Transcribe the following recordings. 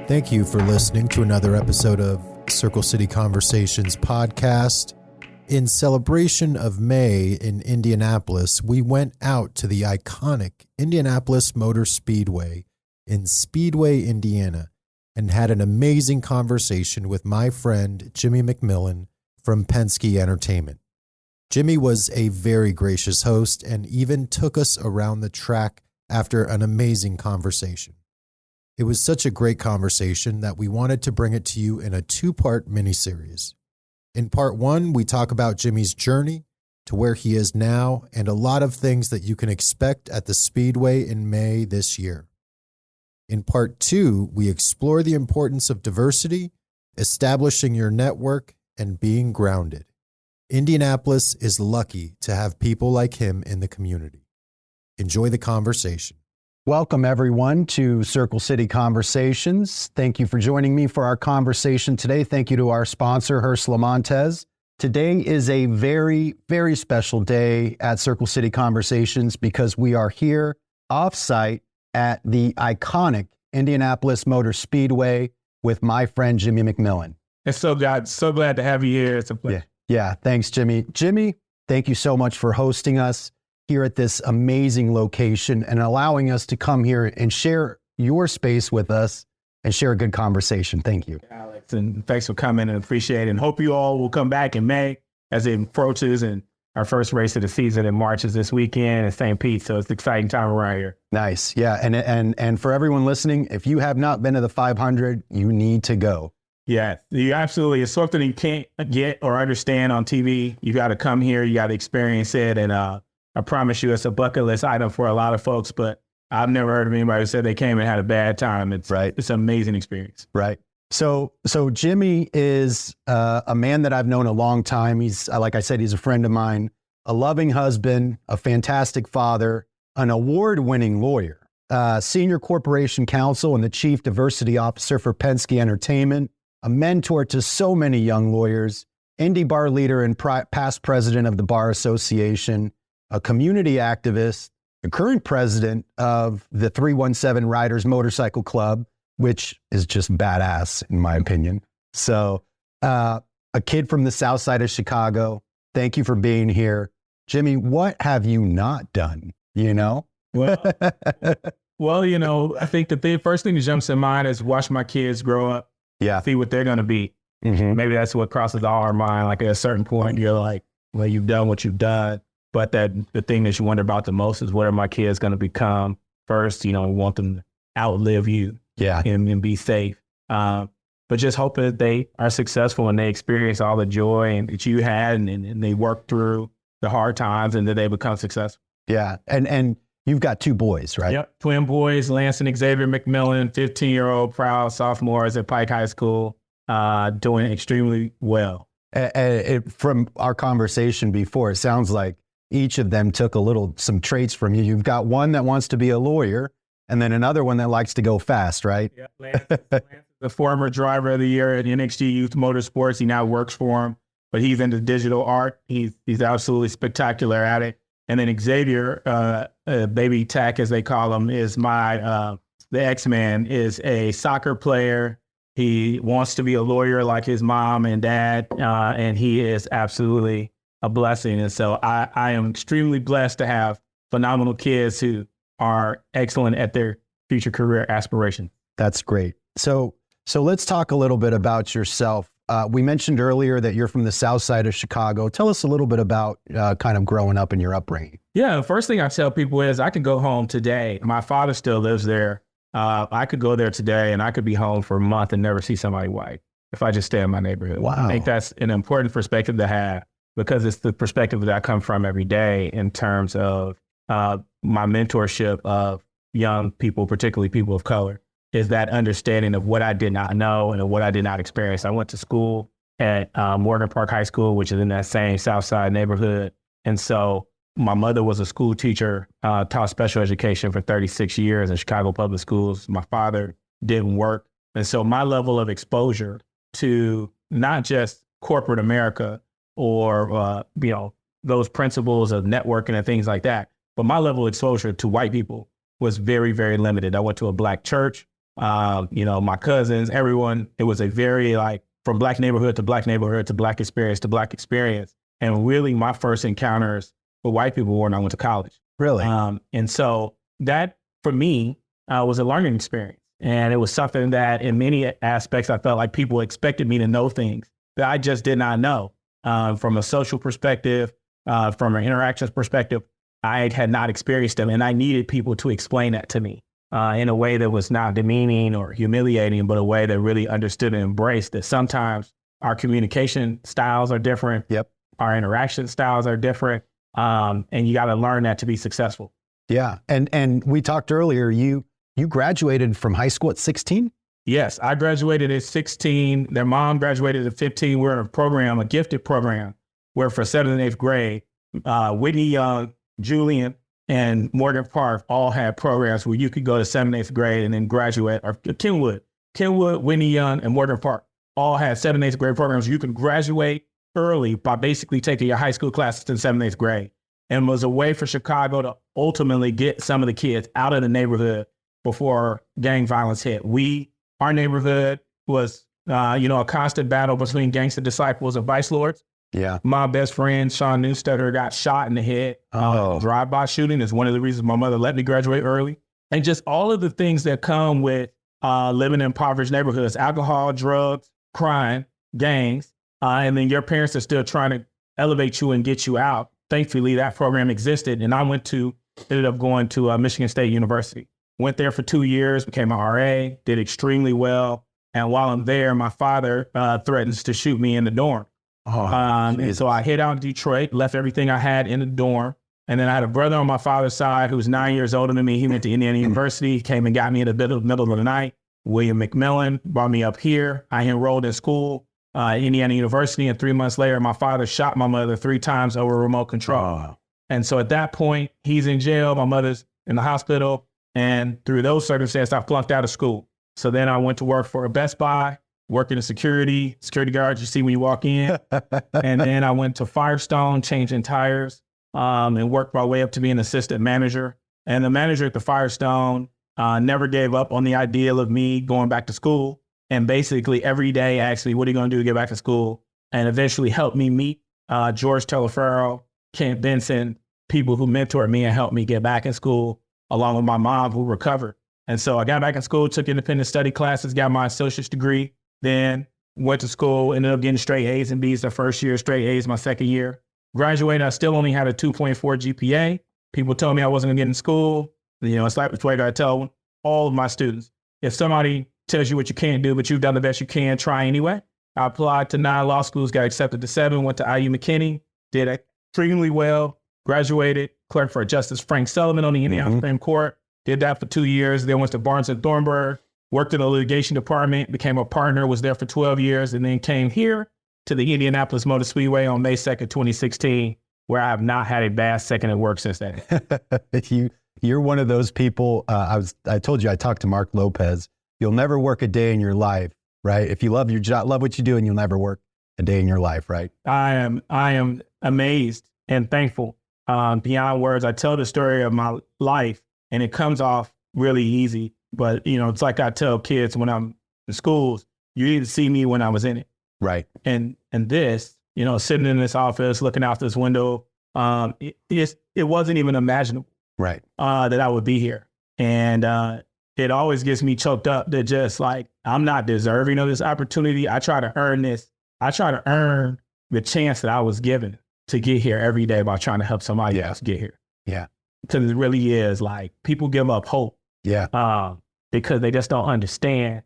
Thank you for listening to another episode of Circle City Conversations podcast. In celebration of May in Indianapolis, we went out to the iconic Indianapolis Motor Speedway in Speedway, Indiana, and had an amazing conversation with my friend Jimmie McMillian from Penske Entertainment. Jimmie was a very gracious host and even took us around the track after an amazing conversation. It was such a great conversation that we wanted to bring it to you in a two-part miniseries. In part one, we talk about Jimmie's journey to where he is now and a lot of things that you can expect at the Speedway in May this year. In part two, we explore the importance of diversity, establishing your network, and being grounded. Indianapolis is lucky to have people like him in the community. Enjoy the conversation. Welcome, everyone, to Circle City Conversations. Thank you for joining me for our conversation today. Thank you to our sponsor, Hearst Lamontes. Today is a very, very special day at Circle City Conversations because we are here off-site at the iconic Indianapolis Motor Speedway with my friend, Jimmie McMillian. It's so glad to have you here. It's a pleasure. Yeah, thanks, Jimmie. Jimmie, thank you so much for hosting us here at this amazing location and allowing us to come here and share your space with us and share a good conversation. Thank you. Alex, and thanks for coming and appreciate it. And hope you all will come back in May as it approaches, and our first race of the season in March is this weekend in St. Pete. So it's an exciting time around here. Nice. Yeah. And for everyone listening, if you have not been to the 500, you need to go. Yeah, you absolutely. It's something you can't get or understand on TV. You got to come here. You got to experience it. And I promise you, it's a bucket list item for a lot of folks. But I've never heard of anybody who said they came and had a bad time. It's right. It's an amazing experience. Right. So Jimmie is a man that I've known a long time. He's, like I said, he's a friend of mine, a loving husband, a fantastic father, an award-winning lawyer, senior corporation counsel, and the chief diversity officer for Penske Entertainment. A mentor to so many young lawyers, Indy bar leader and past president of the Bar Association, a community activist, the current president of the 317 Riders Motorcycle Club, which is just badass in my opinion. So a kid from the south side of Chicago. Thank you for being here. Jimmie, what have you not done? You know? Well, you know, I think the first thing that jumps in mind is watch my kids grow up. Yeah. See what they're going to be. Mm-hmm. Maybe that's what crosses all our mind. Like at a certain point, you're like, well, you've done what you've done. But the thing that you wonder about the most is what are my kids going to become first? You know, we want them to outlive you. Yeah. And be safe. But just hope that they are successful and they experience all the joy that you had and they work through the hard times and that they become successful. Yeah. And you've got two boys, right? Yep. Twin boys, Lance and Xavier McMillian, 15-year-old proud sophomores at Pike High School, doing extremely well. From our conversation before, it sounds like each of them took some traits from you. You've got one that wants to be a lawyer and then another one that likes to go fast, right? Yeah. Lance is the former driver of the year at NXG Youth Motorsports. He now works for him, but he's into digital art. He's absolutely spectacular at it. And then Xavier, baby Tack, as they call him, is the X-Man, is a soccer player. He wants to be a lawyer like his mom and dad, and he is absolutely a blessing. And so I am extremely blessed to have phenomenal kids who are excellent at their future career aspirations. That's great. So let's talk a little bit about yourself. We mentioned earlier that you're from the south side of Chicago. Tell us a little bit about kind of growing up and your upbringing. Yeah, the first thing I tell people is I could go home today. My father still lives there. I could go there today and I could be home for a month and never see somebody white if I just stay in my neighborhood. Wow. I think that's an important perspective to have because it's the perspective that I come from every day in terms of my mentorship of young people, particularly people of color. Is that understanding of what I did not know and what I did not experience. I went to school at Morgan Park High School, which is in that same South Side neighborhood. And so my mother was a school teacher, taught special education for 36 years in Chicago public schools. My father didn't work. And so my level of exposure to not just corporate America or, those principles of networking and things like that, but my level of exposure to white people was very, very limited. I went to a black church. My cousins, everyone. It was a very like from black neighborhood to black neighborhood to black experience to black experience. And really my first encounters with white people were when I went to college. Really? And so that for me was a learning experience. And it was something that in many aspects, I felt like people expected me to know things that I just did not know. From a social perspective, from an interactions perspective, I had not experienced them. And I needed people to explain that to me in a way that was not demeaning or humiliating, but a way that really understood and embraced that sometimes our communication styles are different. Yep. Our interaction styles are different. And you got to learn that to be successful. Yeah. And we talked earlier, you graduated from high school at 16? Yes, I graduated at 16. Their mom graduated at 15. We're in a program, a gifted program, where for 7th and 8th grade, Whitney Young, Julian, and Morgan Park all had programs where you could go to 7th and 8th grade and then graduate, or Kenwood, Whitney Young, and Morgan Park all had 7th and 8th grade programs. You could graduate early by basically taking your high school classes in 7th and 8th grade, and was a way for Chicago to ultimately get some of the kids out of the neighborhood before gang violence hit. Our neighborhood was, a constant battle between gangster disciples and vice lords. Yeah. My best friend, Sean Newstetter, got shot in the head. Drive-by shooting is one of the reasons my mother let me graduate early. And just all of the things that come with living in impoverished neighborhoods: alcohol, drugs, crime, gangs. And then your parents are still trying to elevate you and get you out. Thankfully, that program existed. And I ended up going to Michigan State University. Went there for 2 years, became an RA, did extremely well. And while I'm there, my father threatens to shoot me in the dorm. And so I hid out in Detroit, left everything I had in the dorm. And then I had a brother on my father's side who was 9 years older than me. He went to Indiana University. He came and got me in the middle of the night. William McMillian brought me up here. I enrolled in school at Indiana University. And 3 months later, my father shot my mother 3 times over remote control. And so at that point, he's in jail. My mother's in the hospital. And through those circumstances, I flunked out of school. So then I went to work for a Best Buy, working as security guard you see when you walk in. And then I went to Firestone, changing tires, and worked my way up to be an assistant manager. And the manager at the Firestone never gave up on the ideal of me going back to school. And basically every day asked me, what are you going to do to get back to school? And eventually helped me meet George Telefero, Kent Benson, people who mentored me and helped me get back in school, along with my mom who recovered. And so I got back in school, took independent study classes, got my associate's degree, then went to school, ended up getting straight A's and B's the first year, straight A's my second year. Graduated, I still only had a 2.4 GPA. People told me I wasn't gonna get in school. It's like the way I tell all of my students, if somebody tells you what you can't do, but you've done the best you can, try anyway. I applied to 9 law schools, got accepted to 7, went to IU McKinney, did extremely well, graduated, clerked for Justice Frank Sullivan on the Indiana Supreme Court, did that for 2 years, then went to Barnes Thornburg, worked in the litigation department, became a partner, was there for 12 years, and then came here to the Indianapolis Motor Speedway on May 2nd, 2016, where I have not had a bad second at work since then. You're one of those people, I told you I talked to Mark Lopez, you'll never work a day in your life, right? If you love your job, love what you do, and you'll never work a day in your life, right? I am amazed and thankful beyond words. I tell the story of my life, and it comes off really easy. But, it's like I tell kids when I'm in schools, you need to see me when I was in it. Right. And this, sitting in this office, looking out this window, it wasn't even imaginable. Right. That I would be here. And it always gets me choked up that just like, I'm not deserving of this opportunity. I try to earn this. I try to earn the chance that I was given to get here every day by trying to help somebody else get here. Yeah. Because it really is like people give up hope. Yeah. Because they just don't understand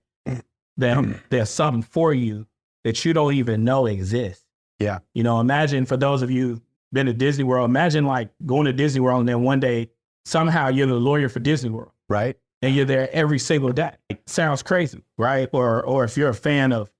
that there's something for you that you don't even know exists. Yeah. Imagine for those of you been to Disney World, imagine like going to Disney World and then one day somehow you're the lawyer for Disney World. Right. And you're there every single day. It sounds crazy, right? Or if you're a fan of,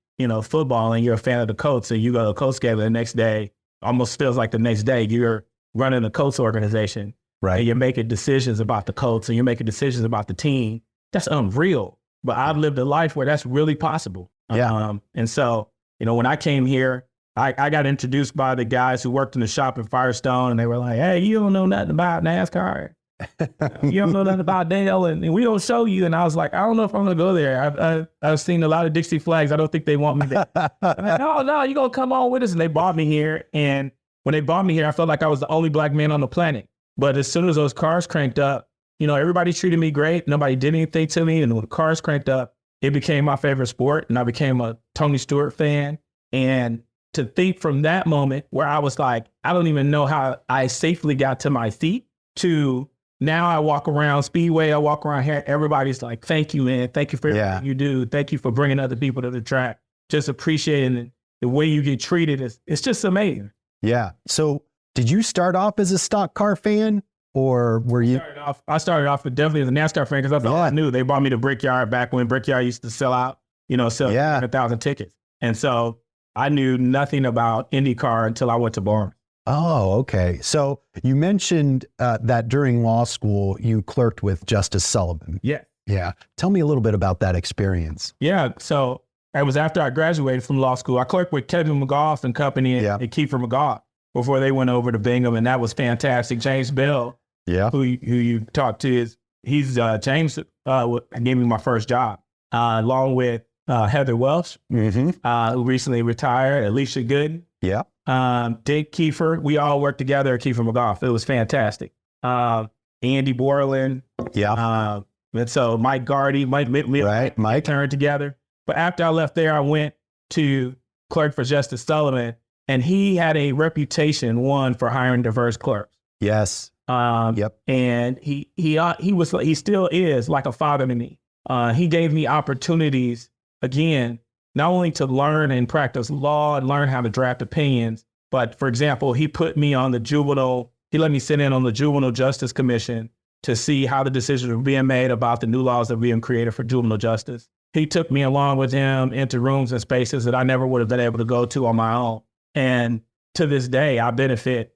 football and you're a fan of the Colts and you go to the Colts game the next day, almost feels like the next day you're running the Colts organization. Right. And you're making decisions about the Colts and you're making decisions about the team. That's unreal. But I've lived a life where that's really possible. Yeah. And so, when I came here, I got introduced by the guys who worked in the shop in Firestone, and they were like, hey, you don't know nothing about NASCAR. You don't know nothing about Dale, and we don't show you. And I was like, I don't know if I'm going to go there. I've seen a lot of Dixie flags. I don't think they want me there. I'm like, no, you're going to come on with us. And they brought me here. And when they brought me here, I felt like I was the only black man on the planet. But as soon as those cars cranked up, everybody treated me great. Nobody did anything to me. And when the cars cranked up, it became my favorite sport. And I became a Tony Stewart fan. And to think from that moment where I was like, I don't even know how I safely got to my feet, to now I walk around Speedway, I walk around here, everybody's like, thank you, man. Thank you for everything you do. Thank you for bringing other people to the track. Just appreciating the way you get treated. It's just amazing. Yeah. So did you start off as a stock car fan, or were you? I started off definitely as a NASCAR fan because that's all I knew. They brought me to Brickyard back when Brickyard used to sell out, sell 100,000 tickets. And so I knew nothing about IndyCar until I went to Barnes. Oh, okay. So you mentioned that during law school, you clerked with Justice Sullivan. Yeah. Yeah. Tell me a little bit about that experience. Yeah. So it was after I graduated from law school. I clerked with Kevin McGough and company and Kiefer McGough before they went over to Bingham, and that was fantastic. James Bell, who you talked to, he's James gave me my first job, along with Heather Welsh, who recently retired, Alicia Gooden, Dick Kiefer. We all worked together at Kiefer McGough. It was fantastic. Andy Borland, and so Mike Gardy, Mike turned together. But after I left there, I went to clerk for Justice Sullivan, and he had a reputation, one, for hiring diverse clerks. Yes. And he still is like a father to me. He gave me opportunities, again, not only to learn and practice law and learn how to draft opinions, but for example, he let me sit in on the Juvenile Justice Commission to see how the decisions were being made about the new laws that were being created for juvenile justice. He took me along with him into rooms and spaces that I never would have been able to go to on my own. And to this day,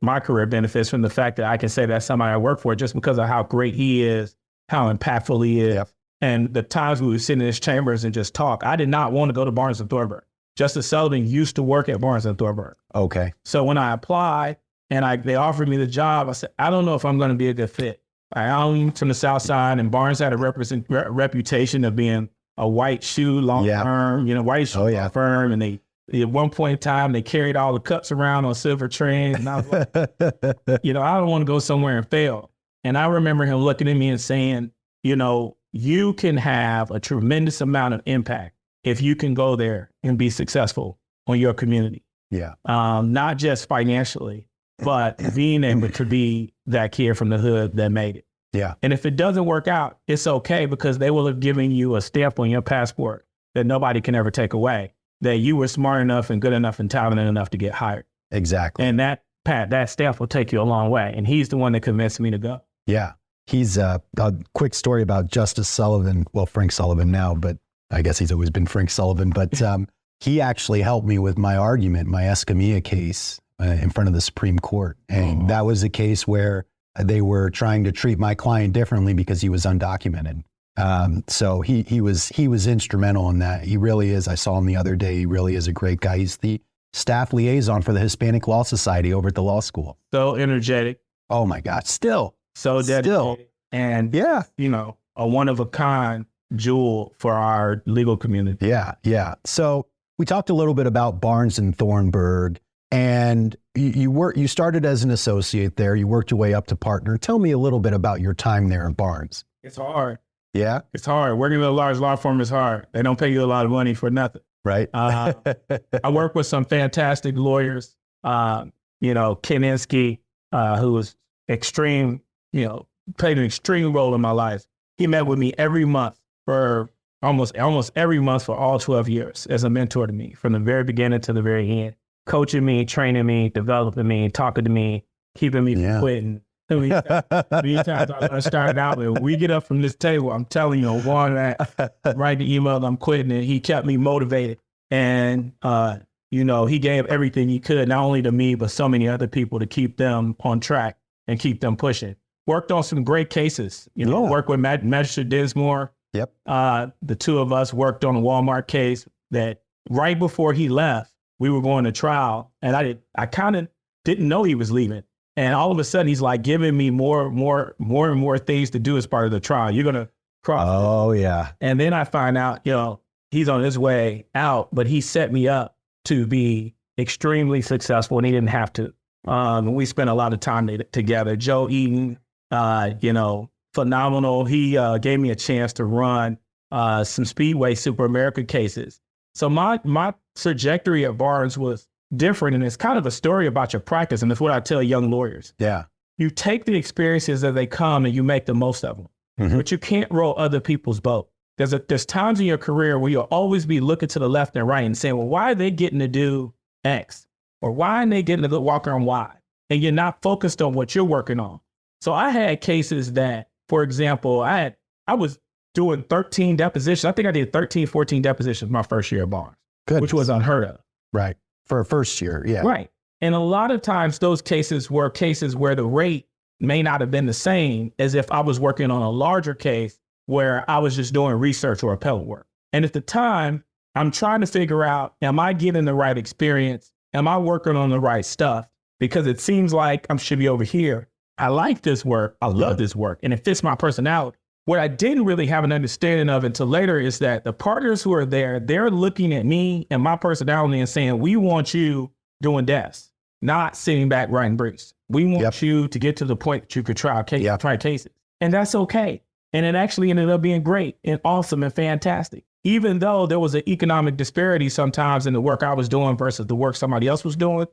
my career benefits from the fact that I can say that's somebody I work for just because of how great he is, how impactful he is. Yep. And the times we would sit in his chambers and just talk. I did not want to go to Barnes Thornburg. Justice Sullivan used to work at Barnes Thornburg. Okay. So when I applied and they offered me the job, I said, I don't know if I'm going to be a good fit. I'm from the South Side, and Barnes had a reputation of being a white shoe long firm, white shoe firm. And at one point in time, they carried all the cups around on silver trays. And I was like, I don't want to go somewhere and fail. And I remember him looking at me and saying, you can have a tremendous amount of impact if you can go there and be successful on your community. Yeah. Not just financially, but being able to be that kid from the hood that made it. Yeah. And if it doesn't work out, it's okay, because they will have given you a stamp on your passport that nobody can ever take away, that you were smart enough and good enough and talented enough to get hired. Exactly. And that stamp will take you a long way. And he's the one that convinced me to go. Yeah. He's a quick story about Justice Sullivan. Well, Frank Sullivan now, but I guess he's always been Frank Sullivan. But he actually helped me with my argument, my Escamilla case in front of the Supreme Court. And that was a case where they were trying to treat my client differently because he was undocumented. So he was instrumental in that. He really is. I saw him the other day. He really is a great guy. He's the staff liaison for the Hispanic Law Society over at the law school. So energetic. Oh my God. Still. So dedicated. And, a one-of-a-kind jewel for our legal community. Yeah, yeah. So we talked a little bit about Barnes and Thornburg, and you started as an associate there. You worked your way up to partner. Tell me a little bit about your time there at Barnes. It's hard. Yeah? It's hard. Working at a large law firm is hard. They don't pay you a lot of money for nothing. Right. I work with some fantastic lawyers. Keninsky, who was extreme, played an extreme role in my life. He met with me every month for almost every month for all 12 years as a mentor to me, from the very beginning to the very end, coaching me, training me, developing me, talking to me, keeping me from quitting. Many times I started out with, we get up from this table, I'm telling you, I'm going to write the email, I'm quitting, and he kept me motivated. And, he gave everything he could, not only to me, but so many other people, to keep them on track and keep them pushing. Worked on some great cases, worked with Magistrate Dinsmore. Yep. The two of us worked on a Walmart case that right before he left, we were going to trial, and I kind of didn't know he was leaving. And all of a sudden, he's like giving me more and more things to do as part of the trial. You're going to cross. Oh, yeah. And then I find out, he's on his way out, but he set me up to be extremely successful, and he didn't have to. We spent a lot of time together. Joe Eaton, phenomenal. He gave me a chance to run some Speedway Super America cases. So my trajectory at Barnes was different, and it's kind of a story about your practice, and it's what I tell young lawyers. Yeah. You take the experiences as they come and you make the most of them, but you can't roll other people's boat. There's times in your career where you'll always be looking to the left and right and saying, well, why are they getting to do X? Or why are they getting to walk on Y? And you're not focused on what you're working on. So I had cases that, for example, I was doing 13 depositions. I think I did 13, 14 depositions my first year at Barnes, which was unheard of. Right. For a first year. Yeah. Right. And a lot of times those cases were cases where the rate may not have been the same as if I was working on a larger case where I was just doing research or appellate work. And at the time, I'm trying to figure out, am I getting the right experience? Am I working on the right stuff? Because it seems like I should be over here. I like this work. I love this work. And it fits my personality. What I didn't really have an understanding of until later is that the partners who are there, they're looking at me and my personality and saying, we want you doing desks, not sitting back writing briefs. We want you to get to the point that you could try cases. And that's okay. And it actually ended up being great and awesome and fantastic. Even though there was an economic disparity sometimes in the work I was doing versus the work somebody else was doing,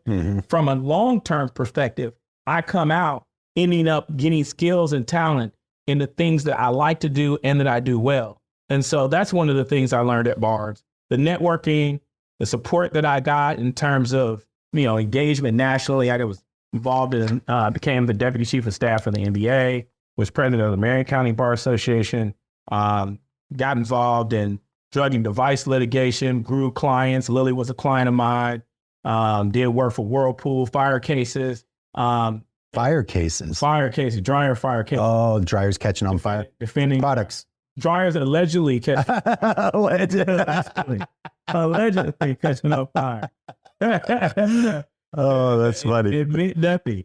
from a long-term perspective, I come out ending up getting skills and talent in the things that I like to do and that I do well. And so that's one of the things I learned at Barnes. The networking, the support that I got in terms of, engagement nationally. I was involved in, became the deputy chief of staff for the NBA, was president of the Marion County Bar Association, got involved in drug and device litigation, grew clients. Lily was a client of mine, did work for Whirlpool, fire cases. Fire cases? Dryer fire cases. Oh, dryers catching on fire. Defending products. Dryers allegedly catching allegedly catching on fire. Oh, that's funny. It meant nothing.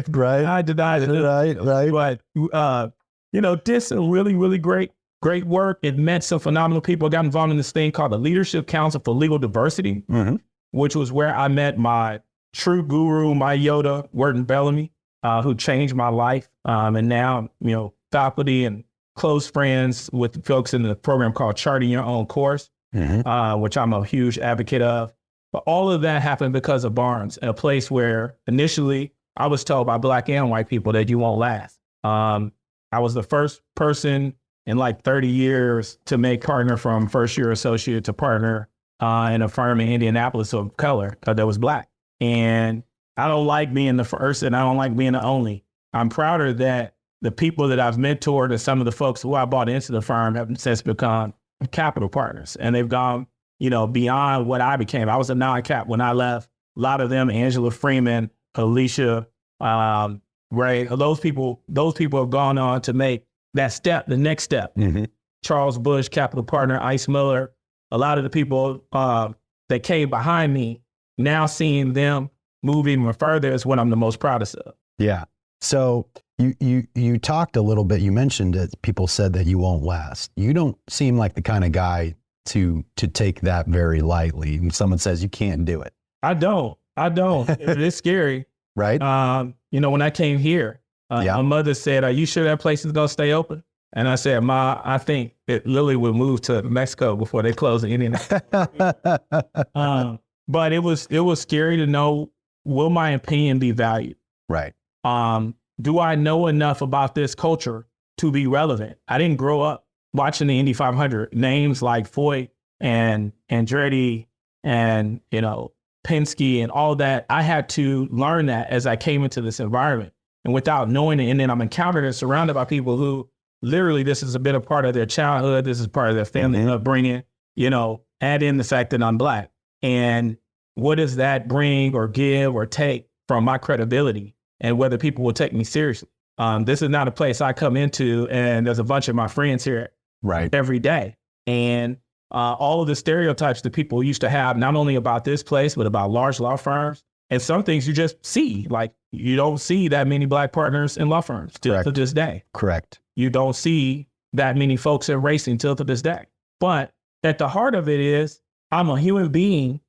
Right. I denied it. Right. But, did some really, really great work. It met some phenomenal people. I got involved in this thing called the Leadership Council for Legal Diversity, which was where I met my true guru, my Yoda, Wharton Bellamy, who changed my life. And now, faculty and close friends with folks in the program called Charting Your Own Course, which I'm a huge advocate of. But all of that happened because of Barnes, a place where initially I was told by Black and white people that you won't last. I was the first person in like 30 years to make partner from first year associate to partner in a firm in Indianapolis of color that was Black. And I don't like being the first and I don't like being the only. I'm prouder that the people that I've mentored and some of the folks who I brought into the firm have since become capital partners. And they've gone, beyond what I became. I was a non-cap when I left. A lot of them, Angela Freeman, Alicia, Ray, those people have gone on to make that step, the next step. Charles Bush, capital partner, Ice Miller, a lot of the people that came behind me, now seeing them move even further is what I'm the most proudest of. Yeah. So you talked a little bit, you mentioned that people said that you won't last. You don't seem like the kind of guy to take that very lightly. When someone says you can't do it. I don't. It's scary. Right. When I came here, my mother said, "Are you sure that place is going to stay open?" And I said, "Ma, I think that Lily would move to Mexico before they close the Indianapolis." But it was scary to know, will my opinion be valued? Right. Do I know enough about this culture to be relevant? I didn't grow up watching the Indy 500. Names like Foyt and Andretti and, Penske and all that. I had to learn that as I came into this environment. And without knowing it, and then I'm encountered and surrounded by people who literally this has been a part of their childhood. This is part of their family upbringing, add in the fact that I'm Black. And what does that bring or give or take from my credibility and whether people will take me seriously? This is not a place I come into and there's a bunch of my friends here every day. And all of the stereotypes that people used to have, not only about this place, but about large law firms And some things you just see, like you don't see that many Black partners in law firms still to this day. Correct. You don't see that many folks in racing till to this day. But at the heart of it is, I'm a human being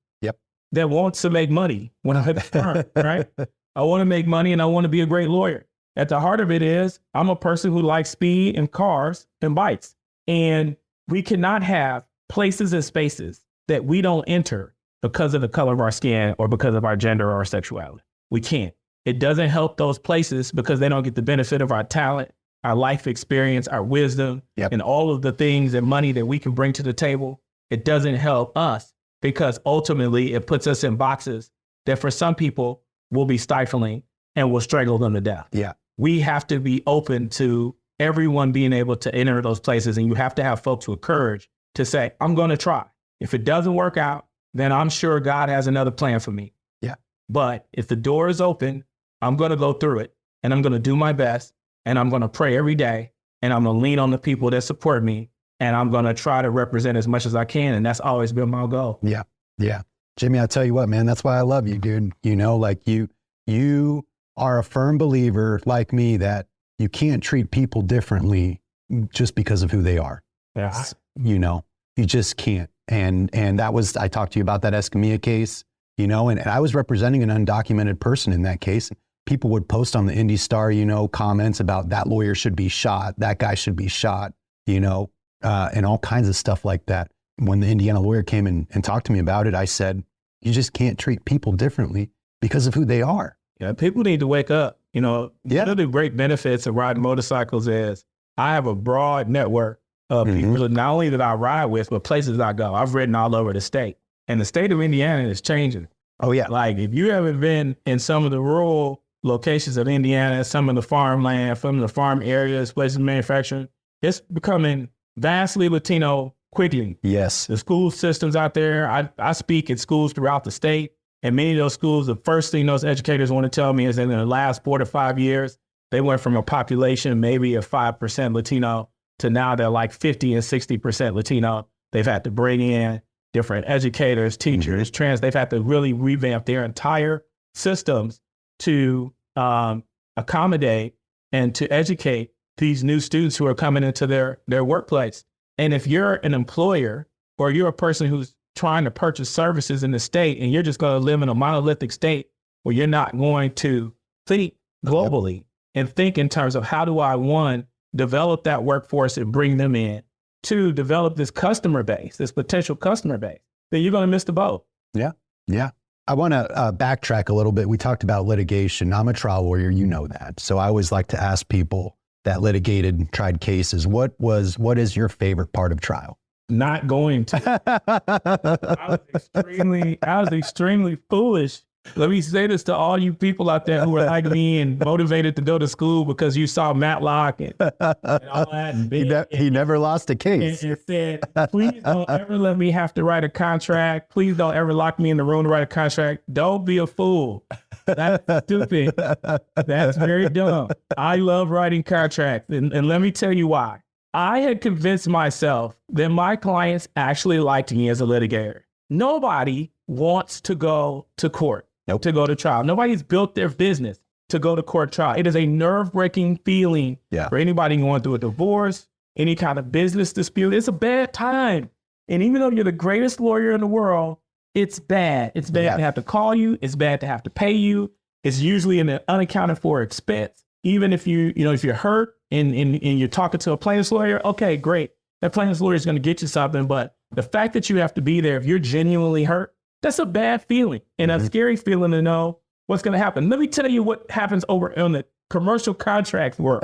that wants to make money when I'm at the firm, right? I want to make money and I want to be a great lawyer. At the heart of it is, I'm a person who likes speed and cars and bikes. And we cannot have places and spaces that we don't enter because of the color of our skin or because of our gender or our sexuality. We can't. It doesn't help those places because they don't get the benefit of our talent, our life experience, our wisdom, and all of the things and money that we can bring to the table. It doesn't help us because ultimately it puts us in boxes that for some people will be stifling and will strangle them to death. Yeah. We have to be open to everyone being able to enter those places. And you have to have folks with courage to say, I'm going to try. If it doesn't work out, then I'm sure God has another plan for me. Yeah. But if the door is open, I'm going to go through it and I'm going to do my best and I'm going to pray every day and I'm going to lean on the people that support me and I'm going to try to represent as much as I can. And that's always been my goal. Yeah. Yeah. Jimmie, I tell you what, man, that's why I love you, dude. You know, like you are a firm believer like me that you can't treat people differently just because of who they are. Yeah. You know, you just can't. And that was, I talked to you about that Escamilla case, you know, and I was representing an undocumented person in that case. People would post on the Indy Star, you know, comments about that lawyer should be shot, that guy should be shot, you know, and all kinds of stuff like that. When the Indiana lawyer came in and talked to me about it, I said, you just can't treat people differently because of who they are. Yeah, people need to wake up. You know, one of the great benefits of riding motorcycles is I have a broad network of people, not only that I ride with, but places I go. I've ridden all over the state. And the state of Indiana is changing. Oh, yeah. Like, if you haven't been in some of the rural locations of Indiana, some of the farmland, some of the farm areas, places of manufacturing, it's becoming vastly Latino quickly. Yes. The school systems out there, I speak at schools throughout the state. And many of those schools, the first thing those educators want to tell me is that in the last 4 to 5 years, they went from a population maybe of 5% Latino to now they're like 50 and 60% Latino. They've had to bring in different educators, teachers, they've had to really revamp their entire systems to accommodate and to educate these new students who are coming into their workplace. And if you're an employer or you're a person who's trying to purchase services in the state and you're just going to live in a monolithic state where you're not going to think globally and think in terms of how do I, one, develop that workforce and bring them in, two, develop this customer base, this potential customer base, then you're going to miss the boat. Yeah. Yeah. I want to backtrack a little bit. We talked about litigation. I'm a trial lawyer. You know that. So I always like to ask people that litigated and tried cases, what is your favorite part of trial? Not going to. I was extremely foolish. Let me say this to all you people out there who are like me and motivated to go to school because you saw Matlock and all that. And he never lost a case. And said, please don't ever let me have to write a contract. Please don't ever lock me in the room to write a contract. Don't be a fool. That's stupid. That's very dumb. I love writing contracts. And let me tell you why. I had convinced myself that my clients actually liked me as a litigator. Nobody wants to go to court, to go to trial. Nobody's built their business to go to court trial. It is a nerve-wracking feeling for anybody going through a divorce, any kind of business dispute. It's a bad time. And even though you're the greatest lawyer in the world, it's bad. It's bad to have to call you. It's bad to have to pay you. It's usually an unaccounted for expense. Even if if you're hurt and you're talking to a plaintiff's lawyer, okay, great. That plaintiff's lawyer is going to get you something. But the fact that you have to be there, if you're genuinely hurt, that's a bad feeling and a scary feeling to know what's going to happen. Let me tell you what happens over on the commercial contract world.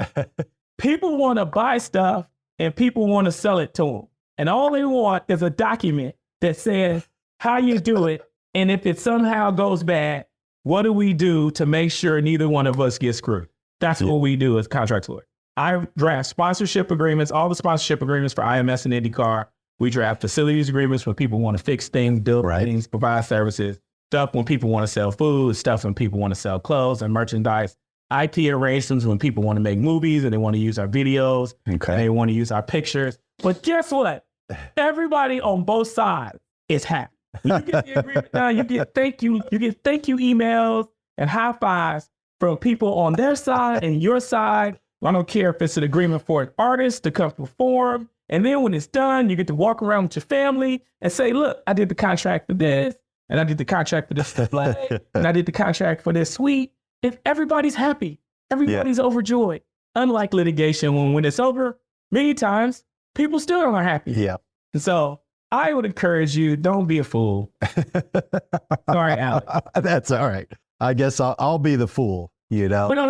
People want to buy stuff and people want to sell it to them. And all they want is a document that says how you do it. And if it somehow goes bad, what do we do to make sure neither one of us gets screwed? That's what we do as contract lawyers. I draft sponsorship agreements, all the sponsorship agreements for IMS and IndyCar. We draft facilities agreements when people want to fix things, build things, provide services, stuff when people want to sell food, stuff when people want to sell clothes and merchandise, IP arrangements when people want to make movies and they want to use our videos, and they want to use our pictures. But guess what? Everybody on both sides is happy. You get the agreement done. You get thank you emails and high fives from people on their side and your side. I don't care if it's an agreement for an artist to come perform. And then when it's done, you get to walk around with your family and say, look, I did the contract for this, and I did the contract for this display, and I did the contract for this suite. If everybody's happy, everybody's overjoyed. Unlike litigation, when it's over, many times people still aren't happy. Yeah. And so I would encourage you, don't be a fool. Sorry, Alex. That's all right. I guess I'll be the fool, But on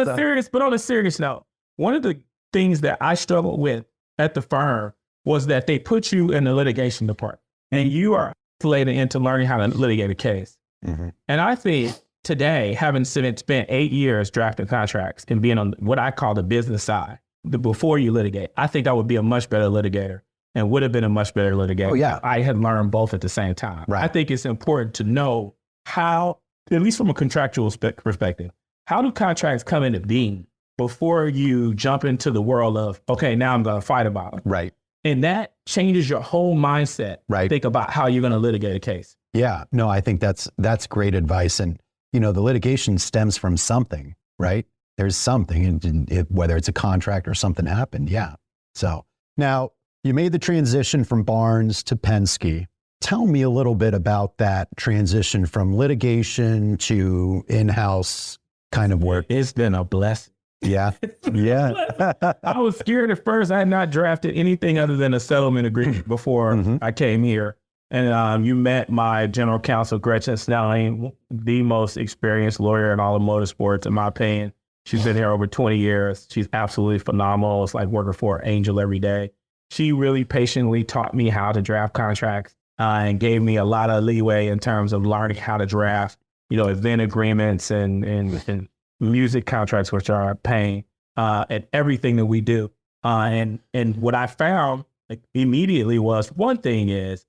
a serious note, one of the things that I struggled with at the firm was that they put you in the litigation department and you are isolated into learning how to litigate a case. Mm-hmm. And I think today, having spent 8 years drafting contracts and being on what I call the business side, before you litigate, I think I would be a much better litigator and would have been a much better litigator. Oh, yeah. I had learned both at the same time. Right. I think it's important to know how, at least from a contractual perspective, how do contracts come into being before you jump into the world of, okay, now I'm going to fight about it. Right. And that changes your whole mindset. Right. Think about how you're going to litigate a case. Yeah. No, I think that's great advice. And, the litigation stems from something, right? There's something, and whether it's a contract or something happened. Yeah. So now you made the transition from Barnes to Penske. Tell me a little bit about that transition from litigation to in-house kind of work. It's been a blessing. Yeah. Yeah. I was scared at first. I had not drafted anything other than a settlement agreement before I came here. And you met my general counsel, Gretchen Snelling, the most experienced lawyer in all of motorsports, in my opinion. She's been here over 20 years. She's absolutely phenomenal. It's like working for an angel every day. She really patiently taught me how to draft contracts and gave me a lot of leeway in terms of learning how to draft, event agreements and music contracts, which are a pain, and everything that we do. And what I found immediately was, one thing is,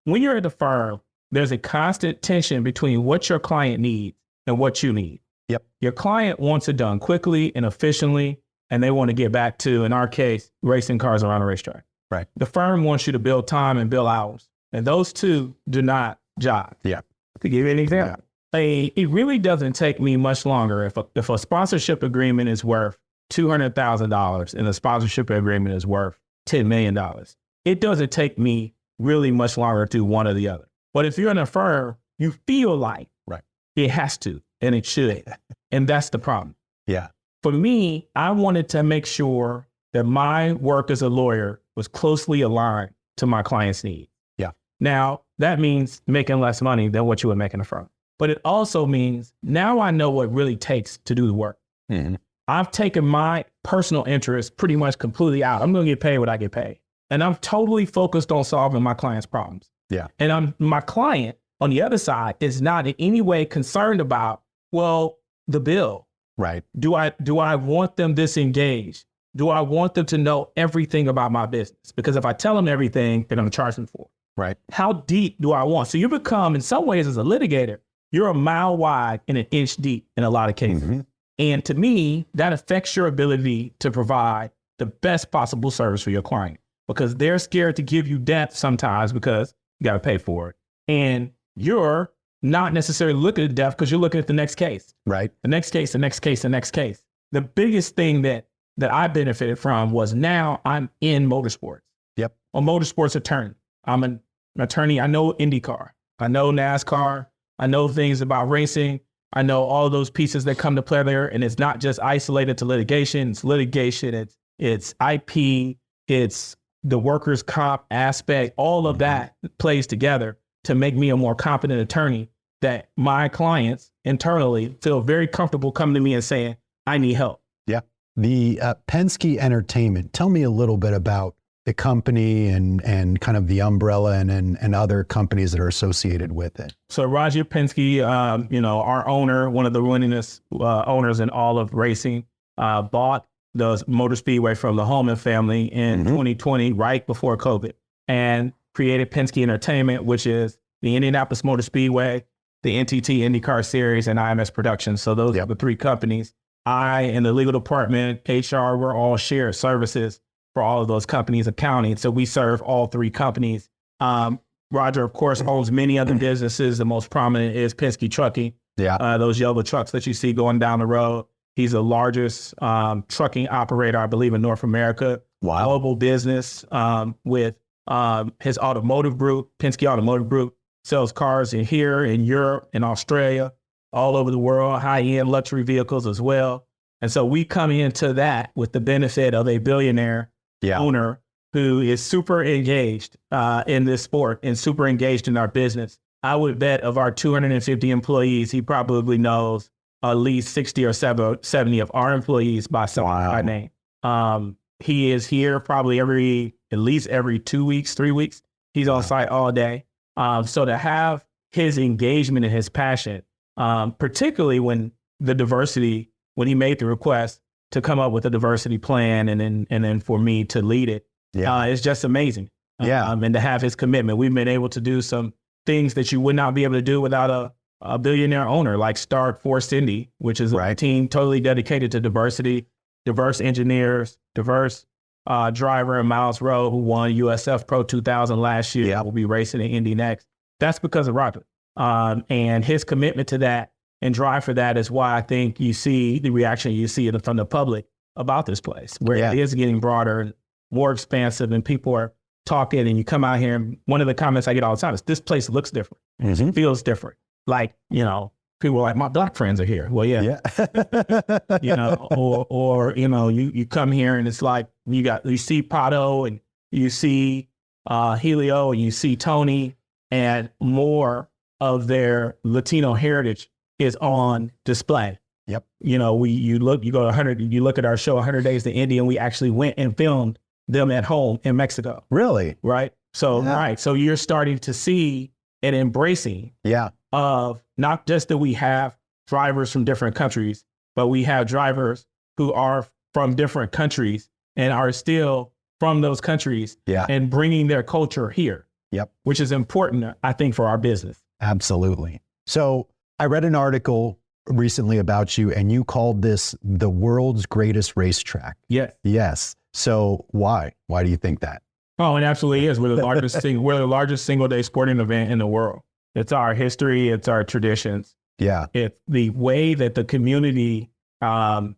when you're at the firm, there's a constant tension between what your client needs and what you need. Yep. Your client wants it done quickly and efficiently, and they want to get back to, in our case, racing cars around a racetrack. Right. The firm wants you to build time and build hours, and those two do not jive. Yeah. To give you an example, it really doesn't take me much longer if a sponsorship agreement is worth $200,000 and a sponsorship agreement is worth $10 million. It doesn't take me really much longer to do one or the other. But if you're in a firm, you feel like it has to, and it should. And that's the problem. Yeah. For me, I wanted to make sure that my work as a lawyer was closely aligned to my client's needs. Yeah. Now, that means making less money than what you would make in a firm. But it also means now I know what it really takes to do the work. Mm-hmm. I've taken my personal interest pretty much completely out. I'm going to get paid what I get paid. And I'm totally focused on solving my client's problems. Yeah. And my client on the other side is not in any way concerned about, the bill. Right. Do I want them disengaged? Do I want them to know everything about my business? Because if I tell them everything, they're going to charge them for it. Right. How deep do I want? So you become, in some ways, as a litigator, you're a mile wide and an inch deep in a lot of cases. Mm-hmm. And to me, that affects your ability to provide the best possible service for your client, because they're scared to give you depth sometimes because you got to pay for it. And you're not necessarily looking at depth because you're looking at the next case. Right. The next case, the next case, the next case. The biggest thing that I benefited from was now I'm in motorsports. Yep. A motorsports attorney. I'm an attorney. I know IndyCar. I know NASCAR. I know things about racing. I know all those pieces that come to play there. And it's not just isolated to litigation. It's litigation. It's IP. It's the workers' comp aspect. All of that plays together to make me a more competent attorney that my clients internally feel very comfortable coming to me and saying, I need help. Yeah. The Penske Entertainment, tell me a little bit about the company and kind of the umbrella and other companies that are associated with it. So Roger Penske, our owner, one of the winningest owners in all of racing, bought the Motor Speedway from the Holman family in 2020, right before COVID, and created Penske Entertainment, which is the Indianapolis Motor Speedway, the NTT IndyCar Series, and IMS Productions. So those are the three companies. I and the legal department, HR, we're all shared services for all of those companies, accounting. So we serve all three companies. Roger, of course, owns many other businesses. The most prominent is Penske Trucking. Yeah. Those yellow trucks that you see going down the road. He's the largest trucking operator, I believe, in North America. Wow. Global business with his automotive group, Penske Automotive Group, sells cars in here, in Europe, in Australia, all over the world, high-end luxury vehicles as well. And so we come into that with the benefit of a billionaire owner who is super engaged in this sport and super engaged in our business. I would bet of our 250 employees, he probably knows at least 60 or 70 of our employees by name. He is here probably at least every 2 weeks, 3 weeks. He's on site all day. So to have his engagement and his passion, particularly when he made the request to come up with a diversity plan and then for me to lead it, it's just amazing. And to have his commitment. We've been able to do some things that you would not be able to do without a billionaire owner, like start Force Indy, which is a team totally dedicated to diversity, diverse engineers, diverse driver, Miles Rowe, who won USF Pro 2000 last year, will be racing in Indy next. That's because of Roger. And his commitment to that and drive for that is why I think you see the reaction you see from the public about this place, where it is getting broader and more expansive, and people are talking, and you come out here, and one of the comments I get all the time is, this place looks different, feels different. Like, people are like, my Black friends are here. Well, you come here and it's like, you see Pato and you see Helio and you see Tony, and more of their Latino heritage is on display. Yep. You look at our show 100 Days to Indy, and we actually went and filmed them at home in Mexico. Really? Right. So, so you're starting to see an embracing of not just that we have drivers from different countries, but we have drivers who are from different countries and are still from those countries and bringing their culture here. Yep. Which is important, I think, for our business. Absolutely. So I read an article recently about you, and you called this the world's greatest racetrack. Yes. Yes. So why? Why do you think that? Oh, it absolutely is. We're the largest single day sporting event in the world. It's our history. It's our traditions. Yeah. It's the way that the community, not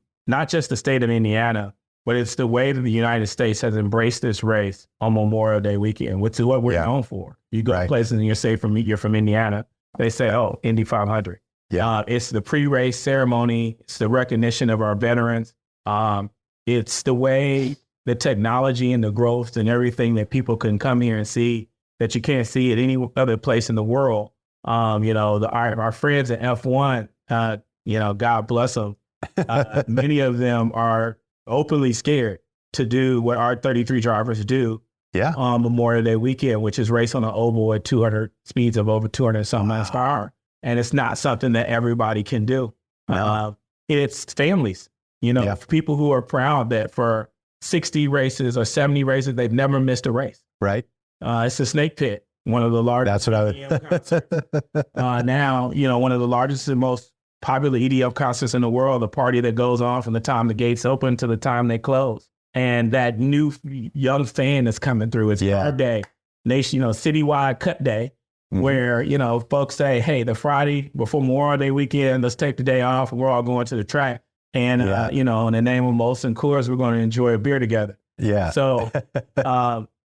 just the state of Indiana, but it's the way that the United States has embraced this race on Memorial Day weekend, which is what we're known for. You go to places and you're from Indiana. They say, oh, Indy 500. Yeah. It's the pre-race ceremony. It's the recognition of our veterans. It's the way the technology and the growth and everything that people can come here and see that you can't see at any other place in the world. Our friends at F1, God bless them. Many of them are openly scared to do what our 33 drivers do on Memorial Day weekend, which is race on an oval at 200 speeds of over 200 some miles per hour. And it's not something that everybody can do. No. It's families, people who are proud that for 60 races or 70 races, they've never missed a race. Right. It's the Snake Pit, one of the largest. That's what now, one of the largest and most popular EDM concerts in the world, a party that goes on from the time the gates open to the time they close. And that new young fan that's coming through, it's our day, citywide cut day, where, folks say, hey, the Friday before Memorial Day weekend, let's take the day off and we're all going to the track. And, in the name of Molson Coors, we're going to enjoy a beer together. Yeah. So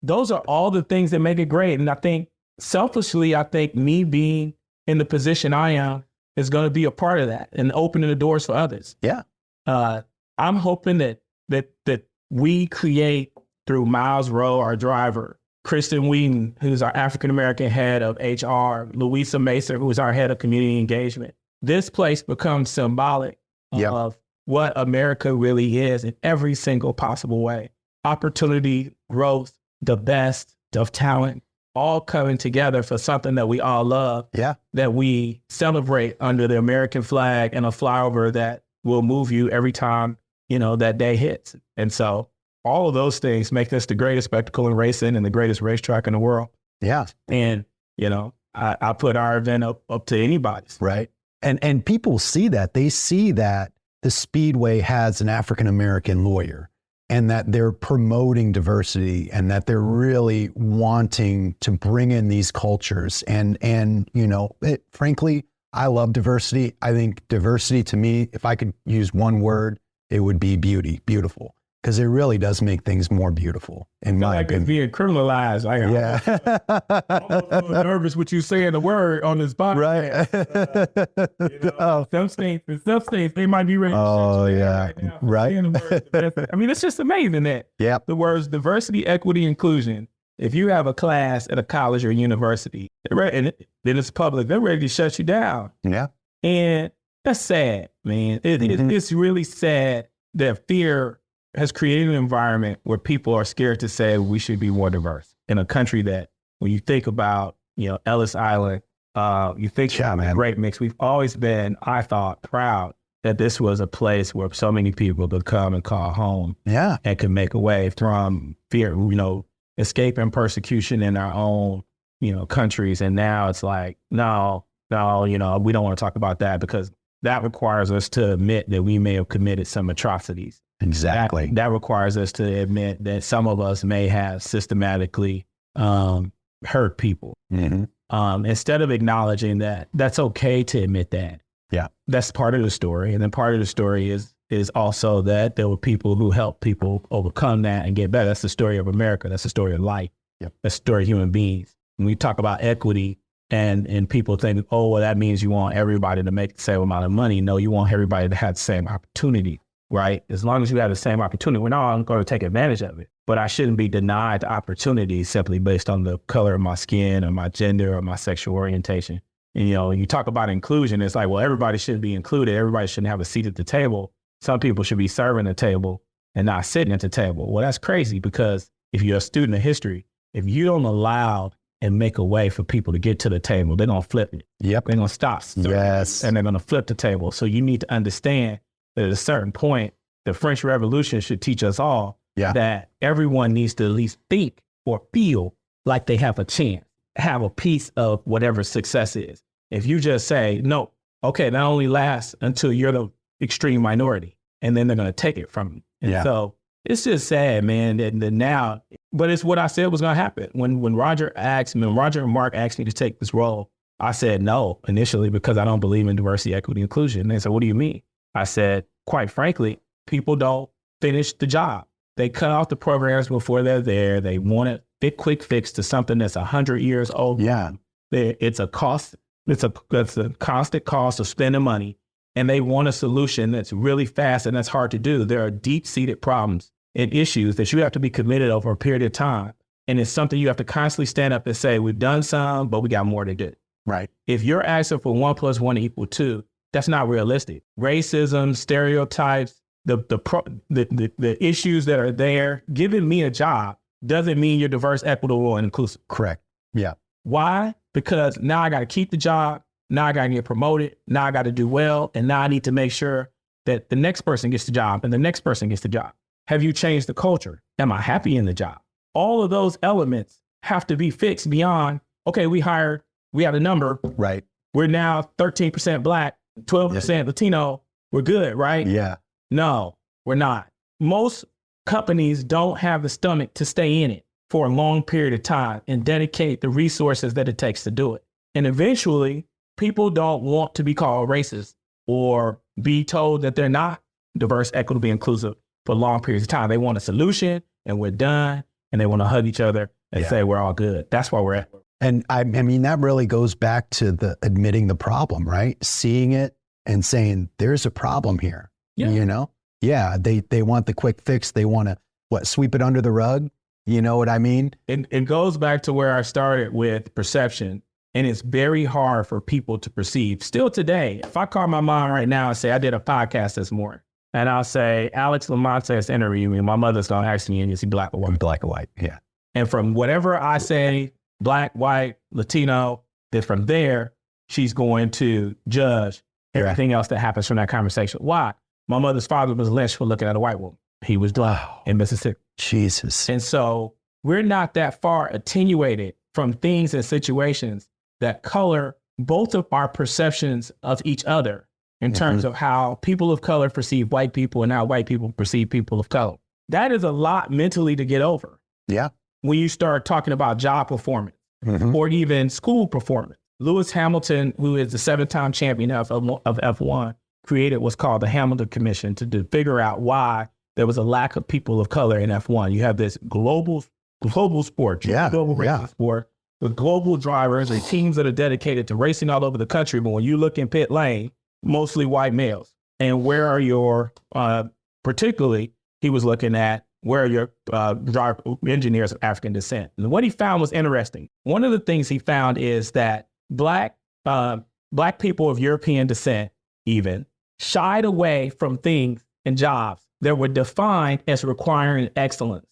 those are all the things that make it great. And I think selfishly, me being in the position I am is going to be a part of that and opening the doors for others. Yeah. I'm hoping that we create through Miles Rowe, our driver, Kristen Wheaton, who's our African-American head of HR, Louisa Macer, who's our head of community engagement. This place becomes symbolic of what America really is in every single possible way. Opportunity, growth, the best of talent, all coming together for something that we all love, that we celebrate under the American flag and a flyover that will move you every time, that day hits. And so all of those things make this the greatest spectacle in racing and the greatest racetrack in the world. Yeah. And, I put our event up to anybody's. Right. And people see that. They see that the Speedway has an African-American lawyer. and that they're promoting diversity and that they're really wanting to bring in these cultures. And frankly, I love diversity. I think diversity to me, if I could use one word, it would be beautiful. Because it really does make things more beautiful, in my opinion. It's being criminalized. I'm a little nervous with you saying the word on this podcast. Right. Some states, they might be ready to shut you down right now. Right. Saying the word. I mean, it's just amazing that the words diversity, equity, inclusion, if you have a class at a college or university, and then it's public, they're ready to shut you down. Yeah. And that's sad, man. It's really sad that fear has created an environment where people are scared to say we should be more diverse in a country that, when you think about, Ellis Island, you think a great mix. We've always been, I thought, proud that this was a place where so many people could come and call home, and could make a way from fear, escaping persecution in our own, countries. And now it's like, no, we don't want to talk about that, because that requires us to admit that we may have committed some atrocities. Exactly. That requires us to admit that some of us may have systematically hurt people. Instead of acknowledging that, that's okay to admit that. Yeah. That's part of the story. And then part of the story is also that there were people who helped people overcome that and get better. That's the story of America. That's the story of life. Yep. That's the story of human beings. When we talk about equity and people think, oh, well, that means you want everybody to make the same amount of money. No, you want everybody to have the same opportunity. Right? As long as you have the same opportunity, we're not going to take advantage of it. But I shouldn't be denied the opportunity simply based on the color of my skin or my gender or my sexual orientation. And, you talk about inclusion, it's like, well, everybody should be included. Everybody shouldn't have a seat at the table. Some people should be serving the table and not sitting at the table. Well, that's crazy, because if you're a student of history, if you don't allow and make a way for people to get to the table, they're going to flip it. Yep. They're going to stop. Yes. And they're going to flip the table. So you need to understand that at a certain point, the French Revolution should teach us all that everyone needs to at least think or feel like they have a chance, have a piece of whatever success is. If you just say, no, okay, that only lasts until you're the extreme minority, and then they're going to take it from you. And so it's just sad, man, that now, but it's what I said was going to happen. When Roger and Mark asked me to take this role, I said no initially, because I don't believe in diversity, equity, inclusion. And they said, what do you mean? I said, quite frankly, people don't finish the job. They cut off the programs before they're there. They want a quick fix to something that's 100 years old. Yeah. It's a cost. It's a constant cost of spending money. And they want a solution that's really fast, and that's hard to do. There are deep-seated problems and issues that you have to be committed over a period of time. And it's something you have to constantly stand up and say, we've done some, but we got more to do. Right. If you're asking for 1 + 1 = 2, that's not realistic. Racism, stereotypes, the issues that are there, giving me a job doesn't mean you're diverse, equitable, and inclusive. Correct. Yeah. Why? Because now I got to keep the job. Now I got to get promoted. Now I got to do well. And now I need to make sure that the next person gets the job and the next person gets the job. Have you changed the culture? Am I happy in the job? All of those elements have to be fixed beyond, okay, we had a number. Right. We're now 13% Black, 12% Latino. We're good, right? Yeah. No, we're not. Most companies don't have the stomach to stay in it for a long period of time and dedicate the resources that it takes to do it. And eventually, people don't want to be called racist or be told that they're not diverse, equitable, inclusive for long periods of time. They want a solution, and we're done, and they want to hug each other and say we're all good. That's why we're at. And I mean, that really goes back to the admitting the problem, right? Seeing it and saying, there's a problem here. Yeah. They want the quick fix. They want to, sweep it under the rug? You know what I mean? It goes back to where I started with perception. And it's very hard for people to perceive. Still today, if I call my mom right now and say, I did a podcast this morning, and I'll say, Alex Lamont has interviewed me, my mother's going to ask me, is he Black or white? Black or white, yeah. And from whatever I say, Black, white, Latino, then from there, she's going to judge everything else that happens from that conversation. Why? My mother's father was lynched for looking at a white woman. He was Black in Mississippi. Jesus. And so we're not that far attenuated from things and situations that color both of our perceptions of each other in terms of how people of color perceive white people and how white people perceive people of color. That is a lot mentally to get over. Yeah. When you start talking about job performance or even school performance. Lewis Hamilton, who is the 7-time champion of F1, created what's called the Hamilton Commission to figure out why there was a lack of people of color in F1. You have this global sport, global racing sport, with global drivers and teams that are dedicated to racing all over the country. But when you look in pit lane, mostly white males. And where are your, particularly, he was looking at where are your driver engineers of African descent. And what he found was interesting. One of the things he found is that Black people of European descent even shied away from things and jobs that were defined as requiring excellence.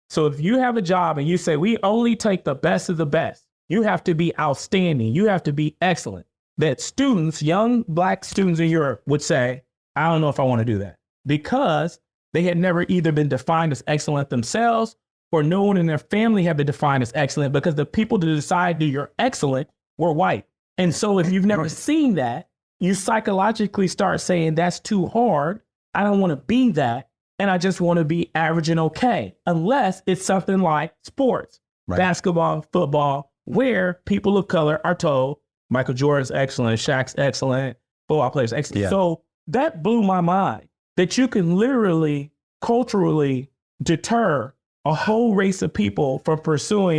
So if you have a job and you say, we only take the best of the best, you have to be outstanding, you have to be excellent, that students, young Black students in Europe would say, I don't know if I want to do that, because they had never either been defined as excellent themselves or no one in their family had been defined as excellent, because the people to decide that you're excellent were white. And so if you've never seen that, you psychologically start saying that's too hard. I don't want to be that. And I just want to be average and okay, unless it's something like sports, basketball, football, where people of color are told Michael Jordan's excellent, Shaq's excellent, football players excellent. Yeah. So that blew my mind, that you can literally, culturally deter a whole race of people from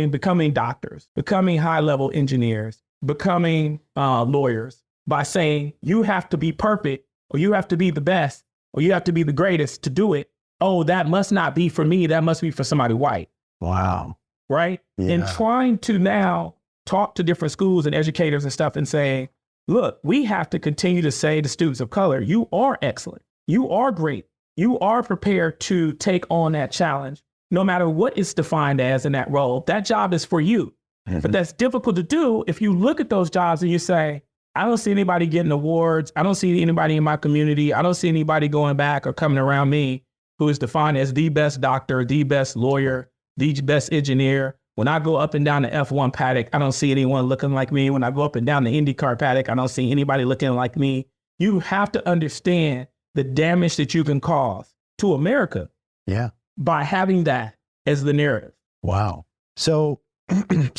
becoming doctors, becoming high-level engineers, becoming lawyers, by saying you have to be perfect, or you have to be the best, or you have to be the greatest to do it. Oh, that must not be for me. That must be for somebody white. Wow. Right? Yeah. And trying to now talk to different schools and educators and stuff and saying, look, we have to continue to say to students of color, you are excellent. You are great. You are prepared to take on that challenge. No matter what it's defined as in that role, that job is for you. But that's difficult to do if you look at those jobs and you say, I don't see anybody getting awards. I don't see anybody in my community. I don't see anybody going back or coming around me who is defined as the best doctor, the best lawyer, the best engineer. When I go up and down the F1 paddock, I don't see anyone looking like me. When I go up and down the IndyCar paddock, I don't see anybody looking like me. You have to understand the damage that you can cause to America by having that as the narrative. Wow. So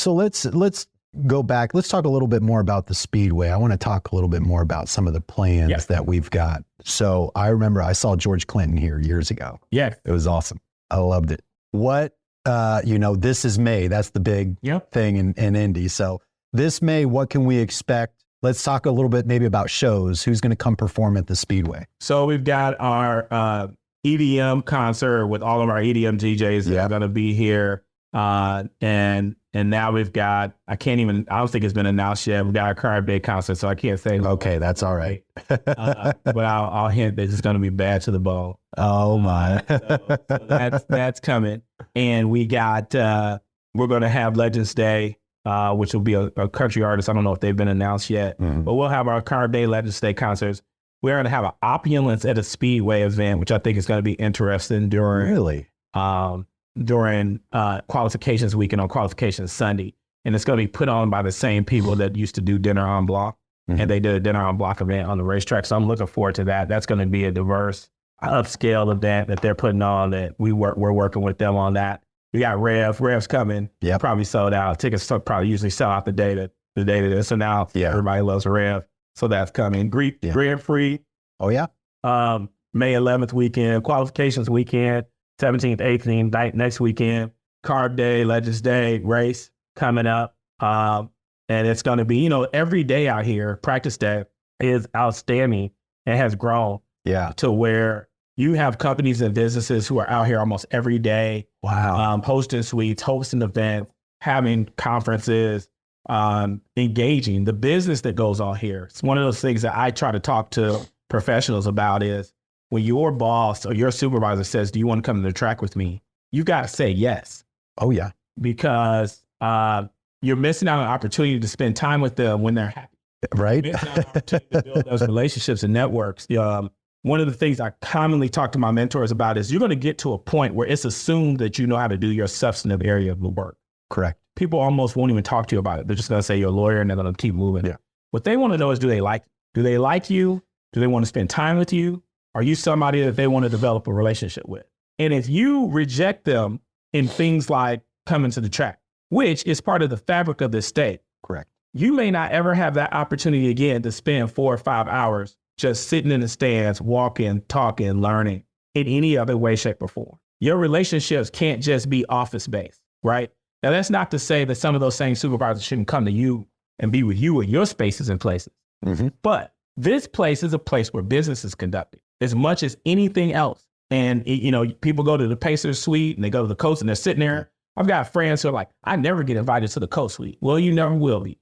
let's go back. Let's talk a little bit more about the Speedway. I want to talk a little bit more about some of the plans that we've got. So I remember I saw George Clinton here years ago. Yeah. It was awesome. I loved it. What, this is May. That's the big thing in Indy. So this May, what can we expect? Let's talk a little bit maybe about shows. Who's going to come perform at the Speedway? So we've got our EDM concert with all of our EDM DJs that are going to be here. And now we've got, I don't think it's been announced yet. We've got our Card Day concert, so I can't say. Okay, that's all right. But I'll hint that it's going to be bad to the bone. Oh my. So that's coming. And we got, we're going to have Legends Day, which will be a country artist. I don't know if they've been announced yet, but we'll have our Card Day Legends Day concerts. We're going to have an opulence at a Speedway event, which I think is going to be interesting during qualifications weekend on qualifications Sunday. And it's going to be put on by the same people that used to do Dinner on Block. And they did a Dinner on Block event on the racetrack. So I'm looking forward to that. That's going to be a diverse, upscale event that they're putting on, that we're working with them on that. We got Rev's coming. Probably sold out. Tickets probably usually sell out the day that it's announced. Everybody loves Rev. So that's coming. Grand Prix. Oh yeah. May 11th weekend, qualifications weekend, 17th, 18th, next weekend, Carb Day, Legends Day, race coming up. And it's going to be, every day out here, practice day is outstanding and has grown to where you have companies and businesses who are out here almost every day. Wow. Hosting suites, hosting events, having conferences, engaging the business that goes on here. It's one of those things that I try to talk to professionals about is when your boss or your supervisor says, do you want to come to the track with me? You got to say yes. Oh yeah. Because you're missing out on an opportunity to spend time with them when they're happy. Right. You're missing out on an opportunity to build those relationships and networks. One of the things I commonly talk to my mentors about is you're going to get to a point where it's assumed that you know how to do your substantive area of the work. Correct. People almost won't even talk to you about it. They're just going to say you're a lawyer and they're going to keep moving. Yeah. What they want to know is, do they like you? Do they want to spend time with you? Are you somebody that they want to develop a relationship with? And if you reject them in things like coming to the track, which is part of the fabric of this state, Correct. you may not ever have that opportunity again to spend 4 or 5 hours just sitting in the stands, walking, talking, learning in any other way, shape, or form. Your relationships can't just be office-based, right? Now, that's not to say that some of those same supervisors shouldn't come to you and be with you in your spaces and places. Mm-hmm. But this place is a place where business is conducted as much as anything else. And, people go to the Pacers suite and they go to the coach and they're sitting there. I've got friends who are like, I never get invited to the coach suite. Well, you never will be.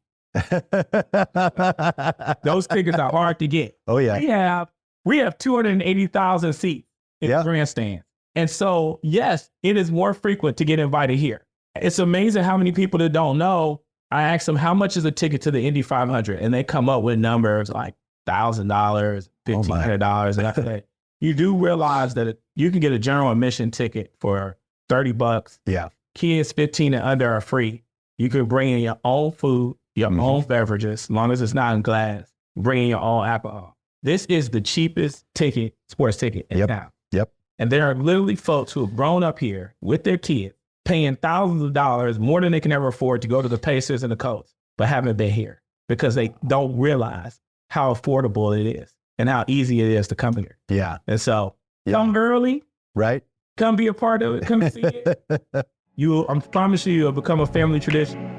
Those tickets are hard to get. Oh, yeah. We have 280,000 seats in the grandstand. And so, yes, it is more frequent to get invited here. It's amazing how many people that don't know. I ask them, how much is a ticket to the Indy 500? And they come up with numbers like $1,000, $1,500. And I say, you do realize that you can get a general admission ticket for $30. Yeah. Kids 15 and under are free. You can bring in your own food, your own beverages, as long as it's not in glass. Bring in your own alcohol. This is the cheapest sports ticket in town. Yep. And there are literally folks who have grown up here with their kids, paying thousands of dollars, more than they can ever afford, to go to the Pacers and the Colts, but haven't been here because they don't realize how affordable it is and how easy it is to come here. Yeah. And so come early, right? Come be a part of it. Come see it. I promise you'll become a family tradition.